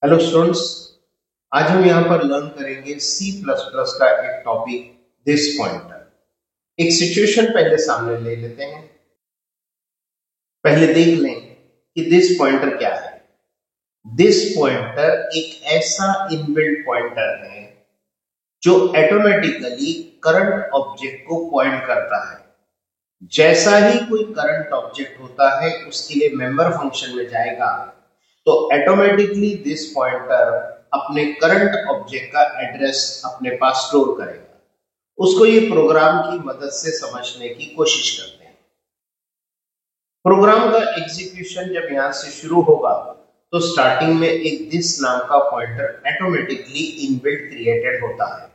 Hello students. आज हम यहाँ पर लर्न करेंगे सी प्लस प्लस का एक टॉपिक दिस पॉइंटर। एक सिचुएशन पहले सामने ले लेते हैं। पहले देख लें कि दिस पॉइंटर क्या है। दिस पॉइंटर एक ऐसा इनबिल्ट पॉइंटर है जो ऑटोमेटिकली करंट ऑब्जेक्ट को पॉइंट करता है। जैसा ही कोई करंट ऑब्जेक्ट होता है उसके लिए मेंबर फंक्शन में जाएगा तो ऑटोमेटिकली दिस पॉइंटर अपने करंट ऑब्जेक्ट का एड्रेस अपने पास स्टोर करेगा। उसको ये प्रोग्राम की मदद से समझने की कोशिश करते हैं। प्रोग्राम का एग्जीक्यूशन जब यहां से शुरू होगा तो स्टार्टिंग में एक दिस नाम का पॉइंटर ऑटोमेटिकली इनबिल्ट क्रिएटेड होता है।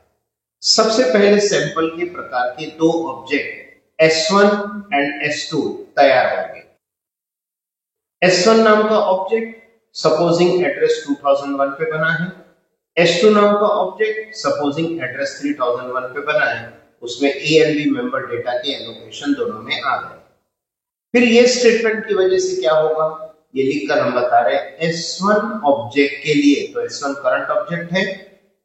सबसे पहले सैंपल के प्रकार के दो ऑब्जेक्ट S1 एंड S2 तैयार होंगे। S1 नाम का ऑब्जेक्ट सपोजिंग एड्रेस 2001 पे बना है। S2 नाम का ऑब्जेक्ट सपोजिंग एड्रेस 3001 पे बना है। उसमें A and B member data के एलोकेशन दोनों में आ गए। फिर ये स्टेटमेंट की वजह से क्या होगा ये लिखकर हम बता रहे हैं S1 ऑब्जेक्ट के लिए, तो S1 करंट ऑब्जेक्ट है,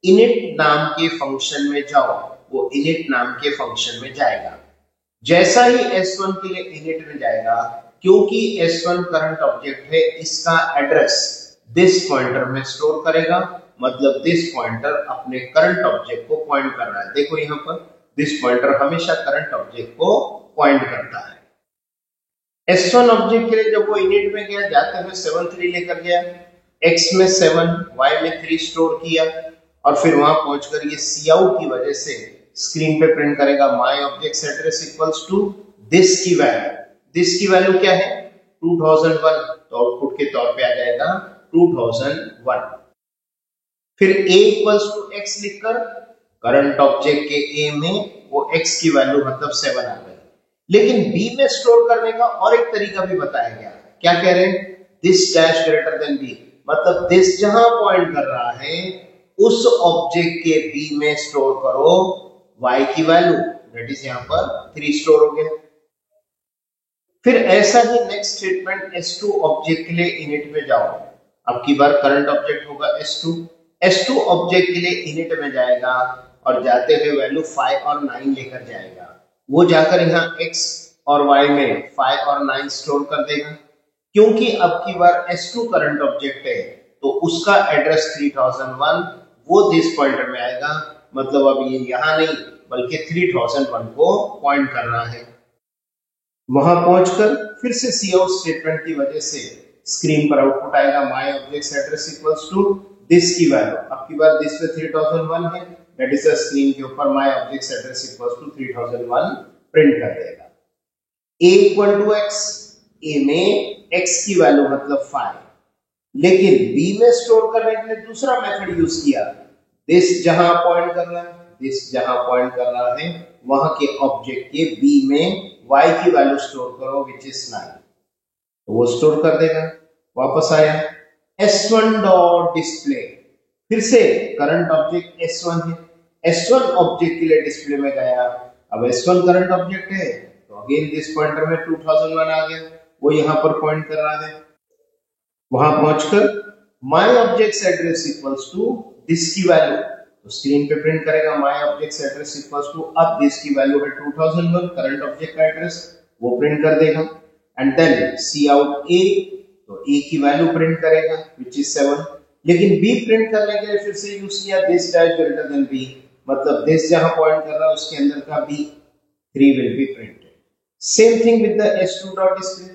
इनिट नाम के फंक्शन में जाओ, वो इनिट नाम के फंक्शन में जाएगा। जैसा ही S1 के लिए इनिट में जाएगा, क्योंकि S1 करंट ऑब्जेक्ट है, इसका एड्रेस दिस पॉइंटर में स्टोर करेगा। मतलब दिस पॉइंटर अपने करंट ऑब्जेक्ट को पॉइंट कर रहा है। देखो यहां पर दिस पॉइंटर हमेशा करंट ऑब्जेक्ट को पॉइंट करता है। S1 ऑब्जेक्ट के लिए जब वो इनिट में गया, जाते हुए 7 3 लेकर गया, x में 7 y में 3 स्टोर किया और फिर वहां पहुंचकर ये काउट की वजह से स्क्रीन पे प्रिंट करेगा my object address equals to this की वैल्यू। दिस की वैल्यू क्या है 2001, तो आउटपुट के तौर पे आ जाएगा 2001। फिर a इक्वल्स टू x लिखकर करंट ऑब्जेक्ट के a में वो x की वैल्यू मतलब 7 आ गई। लेकिन b में स्टोर करने का और एक तरीका भी बताया गया। क्या कह रहे हैं this dash greater then b, मतलब दिस जहां पॉइंट कर रहा है उस ऑब्जेक्ट के b में स्टोर करो y की वैल्यू, दैट इज यहां पर 3 स्टोर हो गया। फिर ऐसा ही नेक्स्ट स्टेटमेंट S2 ऑब्जेक्ट के लिए इनिट में जाओ। अब की बार करंट ऑब्जेक्ट होगा S2। S2 ऑब्जेक्ट के लिए इनिट में जाएगा और जाते हुए वैल्यू 5 और 9 लेकर जाएगा। वो जाकर यहाँ x और y में 5 और 9 स्टोर कर देगा। क्योंकि अब की बार S2 करंट ऑब्जेक्ट है तो उसका एड्रेस 3001 वो दिस पॉइंटर में आएगा। मतलब अब ये यहाँ नहीं बल्कि 3001 को पॉइंट कर रहा है। वहां पहुंचकर फिर से काउट स्टेटमेंट की वजह से स्क्रीन पर आउटपुट आएगा my object address equals to this की वैल्यू। अब की बार दिस पे 3001 है, दैट इज द स्क्रीन के ऊपर my object address equals to 3001 print कर देगा। a equal to x, a में x की वैल्यू मतलब 5, लेकिन b में स्टोर करने के लिए दूसरा मेथड यूज किया। दिस जहां पॉइंट कर रहा है, दिस जहां पॉइंट कर रहा है वहां के ऑब्जेक्ट के b में y की वैल्यू स्टोर करो विच इज 9, तो वो स्टोर कर देगा। वापस आया S1 डॉट डिस्प्ले, फिर से करंट ऑब्जेक्ट S1 है, S1 ऑब्जेक्ट के लिए डिस्प्ले में गया। अब S1 करंट ऑब्जेक्ट है तो अगेन दिस पॉइंटर में 2001 आ गया, वो यहां पर पॉइंट कर रहा है। वहां पहुंचकर my object address equals to this की वैल्यू, तो स्क्रीन पे प्रिंट करेगा my object address equals to, अब दिस की वैल्यू है 2001 करंट ऑब्जेक्ट का एड्रेस, वो प्रिंट कर देगा। And then cout a, तो a की वैल्यू प्रिंट करेगा व्हिच इज 7। लेकिन b प्रिंट करने के लिए फिर से यूज किया this dash greater then b, मतलब दिस जहां पॉइंट कर रहा है उसके अंदर का b 3 will be printed. Same thing with the S2 dot display.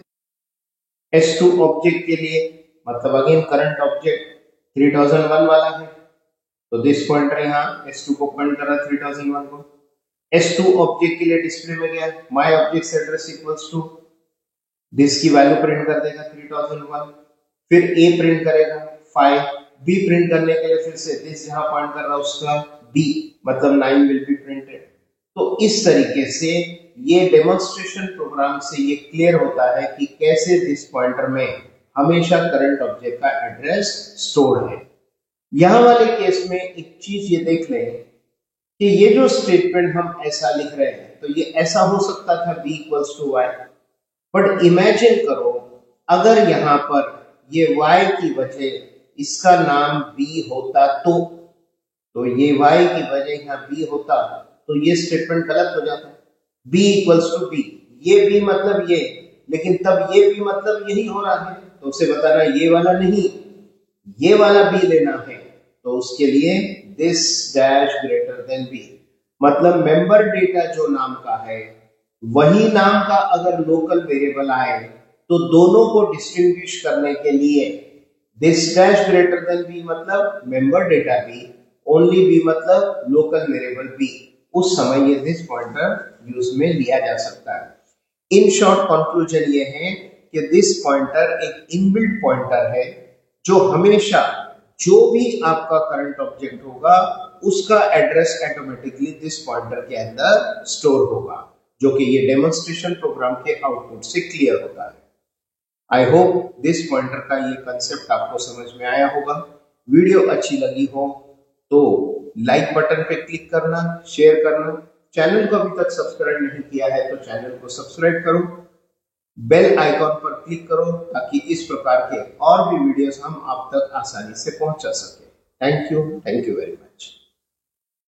S2 object के लिए मतलब अगेन करंट ऑब्जेक्ट 3001 वाला है, तो दिस पॉइंटर यहाँ S2 को पॉइंट कर रहा है 3001 को। S2 ऑब्जेक्ट के लिए डिस्प्ले में गया my object address equals to this की वैल्यू प्रिंट कर देगा 3001, फिर A प्रिंट करेगा 5, B प्रिंट करने के लिए फिर से दिस जहां पॉइंट कर रहा है उसका B मतलब 9 विल बी प्रिंटेड। तो इस तरीके से ये डेमोन्स्ट्रेशन प्रोग्राम से ये क्लियर होता है कि कैसे दिस पॉइंटर में हमेशा करंट ऑब्जेक्ट का एड्रेस स्टोर्ड है। यहां वाले केस में एक चीज ये देख लें कि ये जो स्टेटमेंट हम ऐसा लिख रहे हैं तो ये ऐसा हो सकता था b equals to y, but imagine करो अगर यहां पर ये y की वजह इसका नाम बी होता तो ये y की वजह यहाँ b होता तो ये स्टेटमेंट गलत हो जाता। b इक्वल्स टू बी, ये b मतलब ये, लेकिन तब ये b मतलब यही हो रहा है, तो उसे बताना ये वाला नहीं, ये वाला b लेना है। तो उसके लिए this dash greater then b, मतलब मेंबर डेटा जो नाम का है वही नाम का अगर लोकल वेरिएबल आए तो दोनों को डिस्टिंग्विश करने के लिए this dash greater than B मतलब member data B, only B मतलब लोकल वेरिएबल बी, उस समय ये दिस पॉइंटर यूज में लिया जा सकता है। इन शॉर्ट कंक्लूजन ये है कि दिस पॉइंटर एक इनबिल्ट पॉइंटर है जो हमेशा जो भी आपका करंट ऑब्जेक्ट होगा उसका एड्रेस ऑटोमेटिकली दिस पॉइंटर के अंदर स्टोर होगा, जो कि ये डेमोन्स्ट्रेशन प्रोग्राम के आउटपुट से क्लियर होता है। आई होप दिस पॉइंटर का ये कंसेप्ट आपको समझ में आया होगा। वीडियो अच्छी लगी हो तो लाइक बटन पे क्लिक करना, शेयर करना, चैनल को अभी तक सब्सक्राइब नहीं किया है तो चैनल को सब्सक्राइब करो, बेल आइकॉन पर क्लिक करो ताकि इस प्रकार के और भी वीडियोस हम आप तक आसानी से पहुंचा सके। Thank you very much.